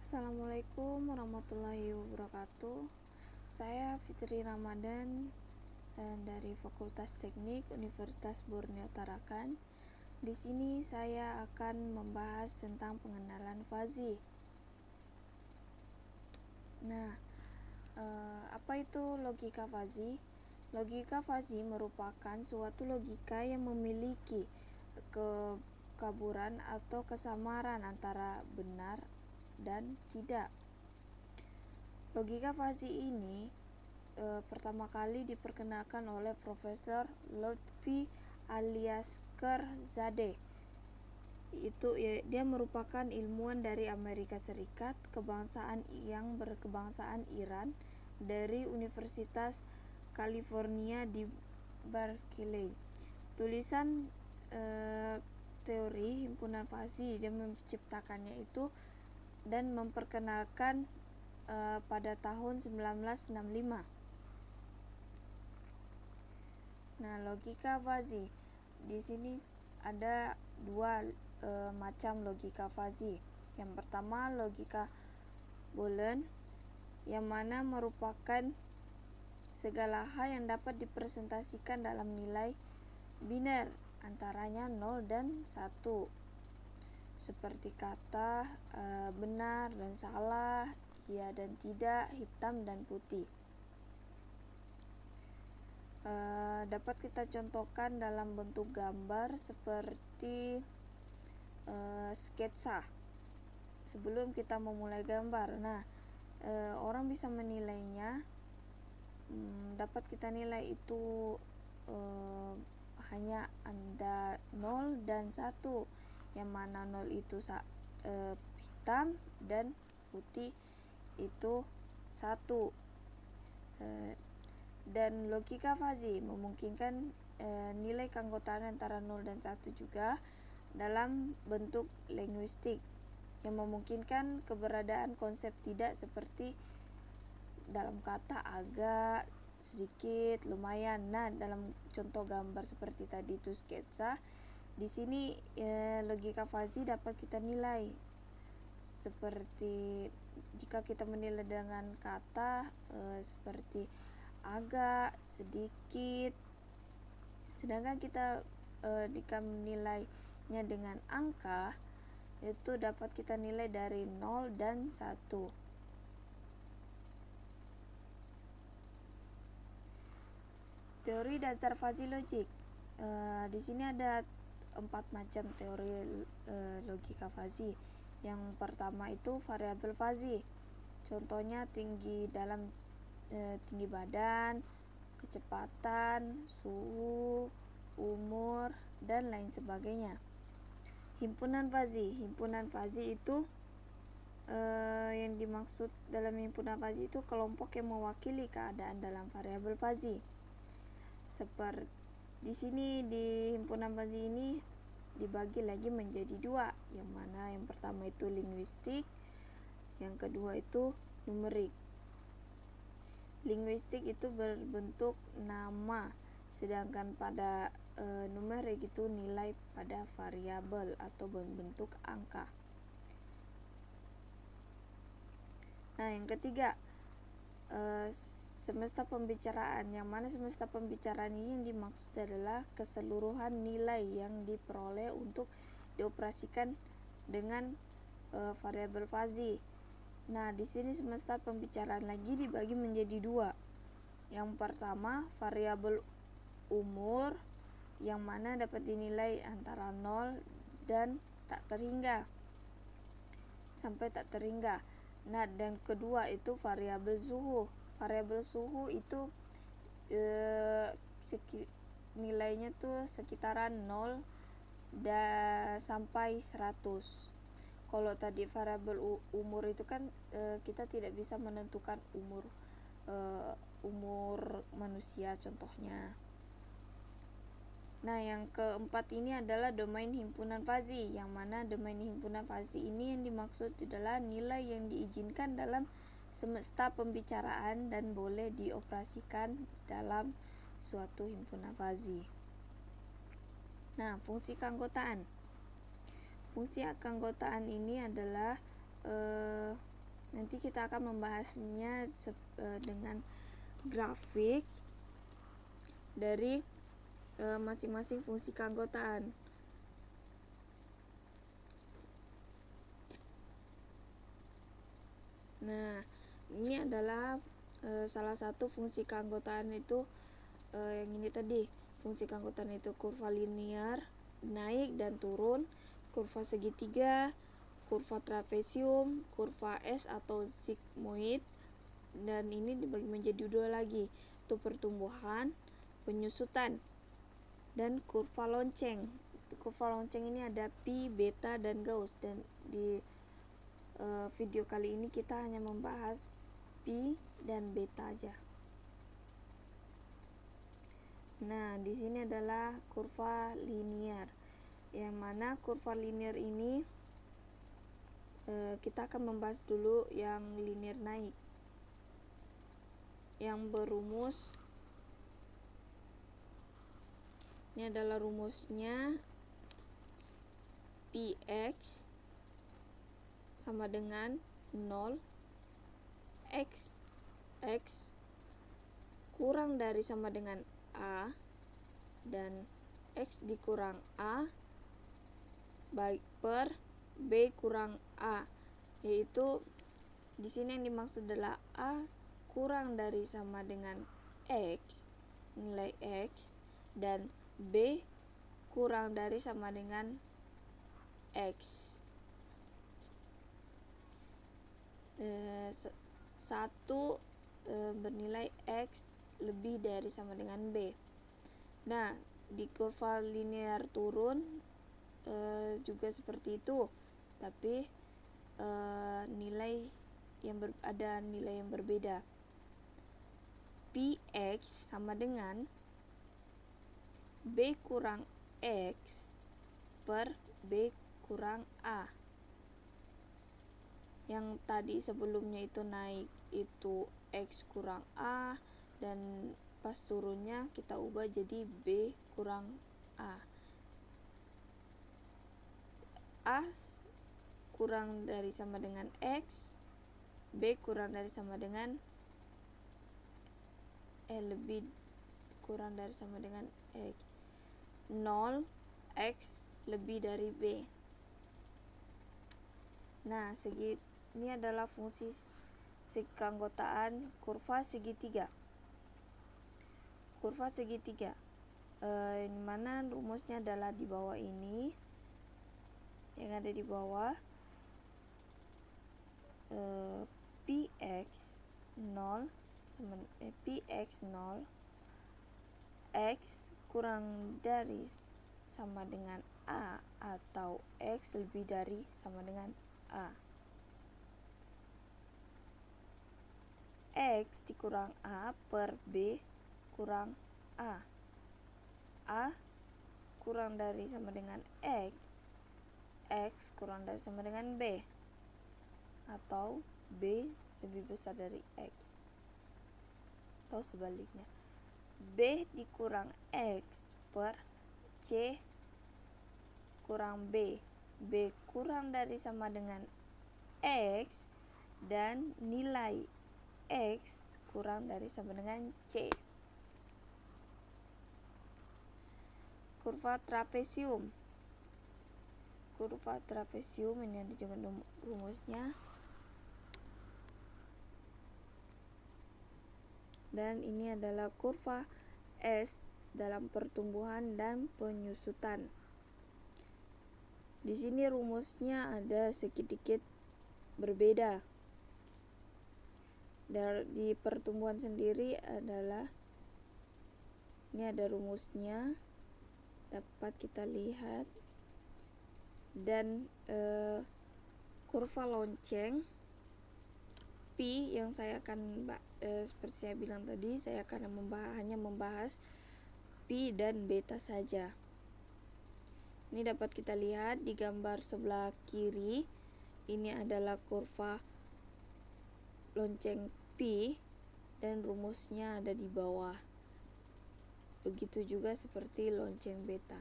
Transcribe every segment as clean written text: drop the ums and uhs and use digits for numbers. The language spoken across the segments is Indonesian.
Assalamualaikum warahmatullahi wabarakatuh. Saya Fitri Ramadan dari Fakultas Teknik Universitas Borneo Tarakan. Di sini saya akan membahas tentang pengenalan fazi. Nah, apa itu logika fazi? Logika fazi merupakan suatu logika yang memiliki kekaburan atau kesamaran antara benar dan tidak. Logika fazi ini pertama kali diperkenalkan oleh Profesor Lotfi Aliaskerzadeh. Dia merupakan ilmuwan dari Amerika Serikat, yang berkebangsaan Iran, dari Universitas California di Berkeley. Tulisan teori himpunan fazi dia menciptakannya itu dan memperkenalkan pada tahun 1965. Nah, logika fazi. Di sini ada dua macam logika fazi. Yang pertama, logika Boolean, yang mana merupakan segala hal yang dapat dipresentasikan dalam nilai biner, antaranya 0 dan 1. Seperti kata benar dan salah, iya dan tidak, hitam dan putih. Dapat kita contohkan dalam bentuk gambar seperti sketsa. Sebelum kita memulai gambar, orang bisa menilainya. Dapat kita nilai itu hanya ada 0 dan 1, yang mana 0 itu hitam dan putih itu 1. Dan logika fazi memungkinkan nilai keanggotaan antara 0 dan 1 juga dalam bentuk linguistik, yang memungkinkan keberadaan konsep tidak seperti dalam kata agak, sedikit, lumayan. Nah, dalam contoh gambar seperti tadi itu sketsa, di sini logika fazi dapat kita nilai seperti jika kita menilai dengan kata seperti agak, sedikit. Sedangkan kita jika menilainya dengan angka, itu dapat kita nilai dari 0 dan 1. Teori dasar fazi logik. Di sini ada 4 macam teori logika fazi. Yang pertama itu variabel fazi. Contohnya tinggi badan, kecepatan, suhu, umur, dan lain sebagainya. Himpunan fazi itu yang dimaksud dalam himpunan fazi itu kelompok yang mewakili keadaan dalam variabel fazi. Seperti di sini di himpunan fazi ini dibagi lagi menjadi 2, yang mana yang pertama itu linguistik, yang kedua itu numerik. Linguistik itu berbentuk nama, sedangkan pada numerik itu nilai pada variabel atau berbentuk angka. Nah, yang ketiga, semesta pembicaraan, yang mana semesta pembicaraan ini yang dimaksud adalah keseluruhan nilai yang diperoleh untuk dioperasikan dengan variabel fazi. Nah, di sini semesta pembicaraan lagi dibagi menjadi 2. Yang pertama, variabel umur, yang mana dapat dinilai antara 0 dan tak terhingga sampai tak terhingga. Nah, dan kedua itu variabel suhu. Variabel suhu itu nilainya tuh sekitaran 0 dan sampai 100. Kalau tadi variabel umur itu kan kita tidak bisa menentukan umur manusia contohnya. Nah, yang keempat ini adalah domain himpunan fazi, yang mana domain himpunan fazi ini yang dimaksud adalah nilai yang diizinkan dalam semesta pembicaraan dan boleh dioperasikan dalam suatu himpunan fazi. Nah, fungsi keanggotaan. Fungsi keanggotaan ini adalah Nanti kita akan membahasnya dengan grafik dari masing-masing fungsi keanggotaan. Nah, ini adalah salah satu fungsi keanggotaan itu yang ini tadi. Fungsi keanggotaan itu kurva linear, naik dan turun, kurva segitiga, kurva trapesium, kurva S atau sigmoid, dan ini dibagi menjadi dua lagi, itu pertumbuhan, penyusutan, dan kurva lonceng. Kurva lonceng ini ada pi, beta, dan Gauss, dan di video kali ini kita hanya membahas pi dan beta aja. Nah, di sini adalah kurva linear, yang mana kurva linear ini kita akan membahas dulu yang linear naik, yang berumus, ini adalah rumusnya, px sama dengan 0, x kurang dari sama dengan a, dan x dikurang a baik per b kurang a, yaitu di sini yang dimaksud adalah a kurang dari sama dengan x, nilai x, dan b kurang dari sama dengan x. Satu bernilai x lebih dari sama dengan b. Nah, di kurva linear turun juga seperti itu, tapi ada nilai yang berbeda. Px sama dengan b kurang x per b kurang a. Yang tadi sebelumnya itu naik itu x kurang a, dan pas turunnya kita ubah jadi b kurang a. A kurang dari sama dengan x, b kurang dari sama dengan lebih kurang dari sama dengan x, 0, x lebih dari b. Nah, ini adalah fungsi keanggotaan kurva segitiga. Kurva segitiga, yang mana rumusnya adalah di bawah ini, yang ada di bawah, px 0 x kurang dari sama dengan a atau x lebih dari sama dengan a. X dikurang a per b kurang a. A kurang dari sama dengan x, x kurang dari sama dengan b, atau b lebih besar dari x, atau sebaliknya, b dikurang x per c kurang b, b kurang dari sama dengan x, dan nilai x kurang dari sama dengan c. Kurva trapesium. Kurva trapesium ini ada juga rumusnya. Dan ini adalah kurva S dalam pertumbuhan dan penyusutan. Di sini rumusnya ada sedikit berbeda. Di pertumbuhan sendiri adalah, ini ada rumusnya, dapat kita lihat, dan kurva lonceng pi yang saya akan seperti saya bilang tadi, saya akan hanya membahas pi dan beta saja. Ini dapat kita lihat di gambar sebelah kiri, ini adalah kurva lonceng pi dan rumusnya ada di bawah. Begitu juga seperti lonceng beta.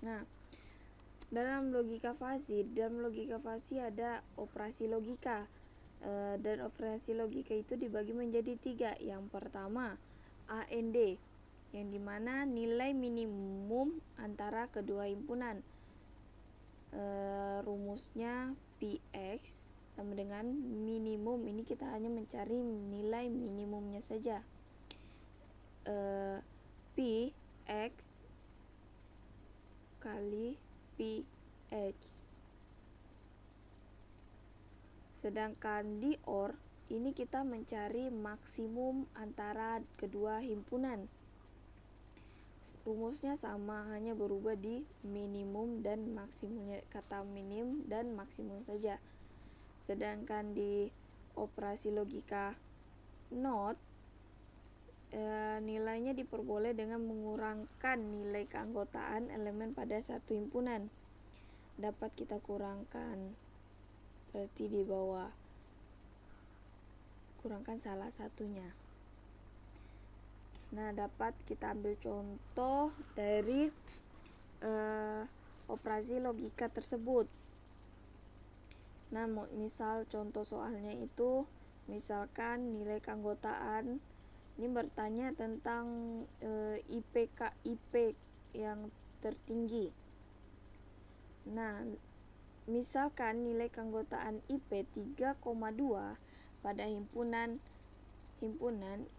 Nah, Dalam logika fuzzy ada operasi logika, dan operasi logika itu dibagi menjadi 3. Yang pertama AND, yang dimana nilai minimum antara kedua himpunan. Rumusnya Px sama dengan minimum, ini kita hanya mencari nilai minimumnya saja. Px kali Ph. Sedangkan di OR ini kita mencari maksimum antara kedua himpunan. Rumusnya sama, hanya berubah di minimum dan maksimumnya, kata minim dan maksimum saja. Sedangkan di operasi logika NOT, nilainya diperboleh dengan mengurangkan nilai keanggotaan elemen pada satu himpunan. Dapat kita kurangkan, berarti di bawah, kurangkan salah satunya. Nah, dapat kita ambil contoh dari operasi logika tersebut. Nah, misal contoh soalnya itu, misalkan nilai keanggotaan ini bertanya tentang IP yang tertinggi. Nah, misalkan nilai keanggotaan IP 3,2 pada himpunan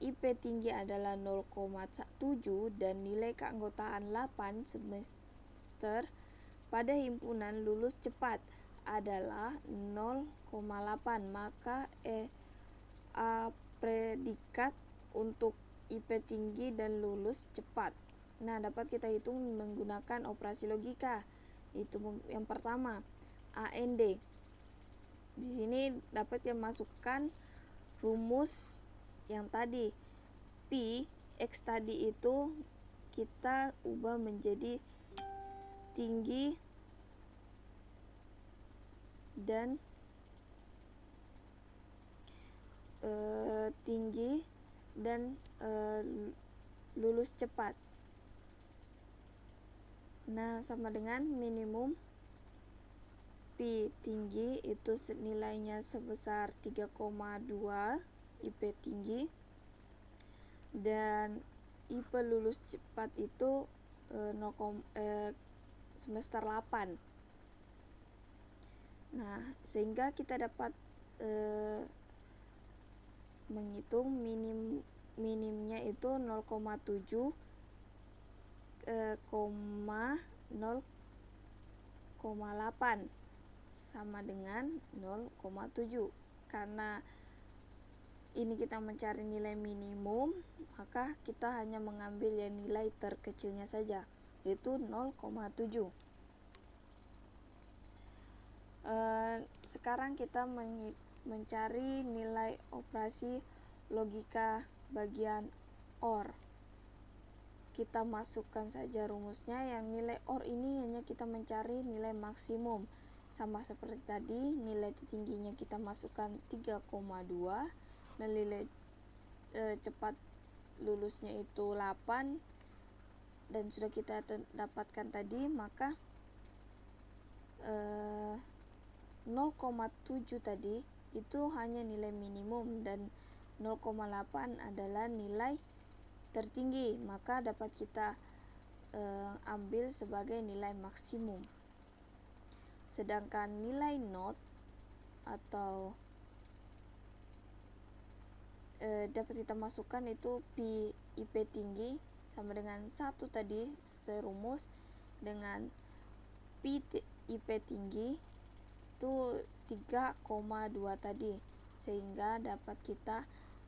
IP tinggi adalah 0,7 dan nilai keanggotaan 8 semester pada himpunan lulus cepat adalah 0,8, maka A predikat untuk IP tinggi dan lulus cepat. Nah, dapat kita hitung menggunakan operasi logika. Itu yang pertama, AND. Di sini dapat kita masukkan rumus yang tadi. X tadi itu kita ubah menjadi tinggi dan lulus cepat. Nah, sama dengan minimum P tinggi itu nilainya sebesar 3,2 IP tinggi, dan IP lulus cepat itu semester 8. Nah, sehingga kita dapat menghitung minimnya itu 0,7, 0,8 sama dengan 0,7. Karena ini kita mencari nilai minimum, maka kita hanya mengambil yang nilai terkecilnya saja, yaitu 0,7. Sekarang kita mencari nilai operasi logika bagian OR. Kita masukkan saja rumusnya. Yang nilai OR ini hanya kita mencari nilai maksimum, sama seperti tadi. Nilai tertingginya kita masukkan 3,2 dan nilai cepat lulusnya itu 8 dan sudah kita dapatkan tadi, maka 0,7 tadi itu hanya nilai minimum dan 0,8 adalah nilai tertinggi, maka dapat kita ambil sebagai nilai maksimum. Sedangkan nilai NOT atau dapat kita masukkan itu IP tinggi sama dengan 1 tadi serumus dengan IP tinggi itu 3,2 tadi, sehingga dapat kita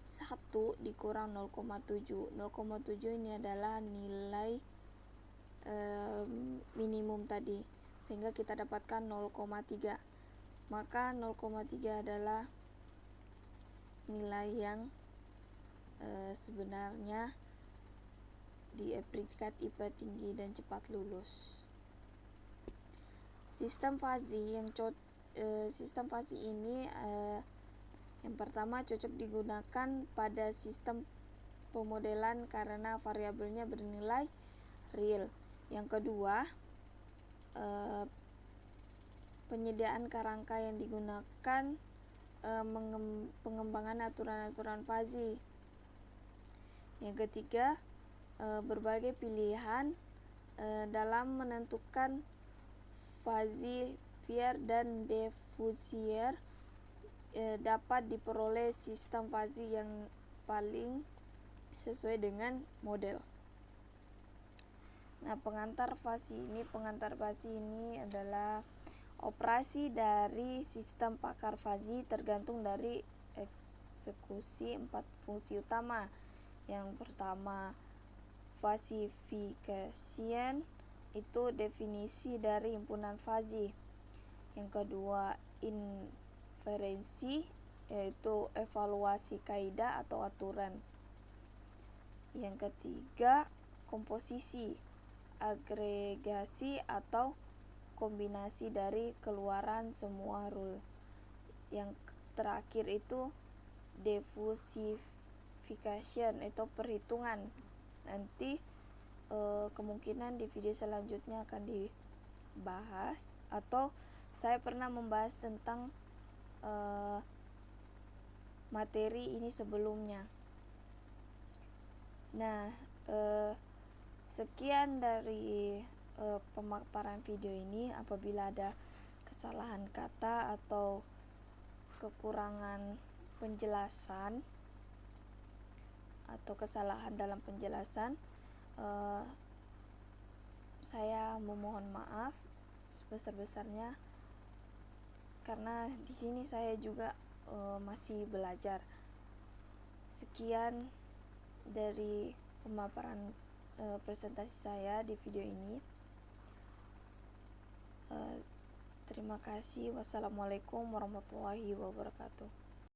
1 dikurang 0,7. 0,7 ini adalah nilai minimum tadi, sehingga kita dapatkan 0,3. Maka 0,3 adalah nilai yang sebenarnya di predikat IP tinggi dan cepat lulus. Sistem fuzzy ini yang pertama cocok digunakan pada sistem pemodelan karena variabelnya bernilai real. Yang kedua, penyediaan kerangka yang digunakan pengembangan aturan-aturan fuzzy. Yang ketiga, berbagai pilihan dalam menentukan fuzzy-fier dan diffusier dapat diperoleh sistem fuzzy yang paling sesuai dengan model. Nah, pengantar fuzzy ini adalah operasi dari sistem pakar fuzzy tergantung dari eksekusi 4 fungsi utama. Yang pertama, falsification, itu definisi dari himpunan fuzzy. Yang kedua, inferensi, yaitu evaluasi kaidah atau aturan. Yang ketiga, komposisi, agregasi atau kombinasi dari keluaran semua rule. Yang terakhir itu diffusification, itu perhitungan. Nanti kemungkinan di video selanjutnya akan dibahas, atau saya pernah membahas tentang materi ini sebelumnya. Nah, sekian dari pemaparan video ini. Apabila ada kesalahan kata atau kekurangan penjelasan atau kesalahan dalam penjelasan, saya memohon maaf sebesar-besarnya, karena di sini saya juga masih belajar. Sekian dari pemaparan presentasi saya di video ini. Terima kasih. Wassalamualaikum warahmatullahi wabarakatuh.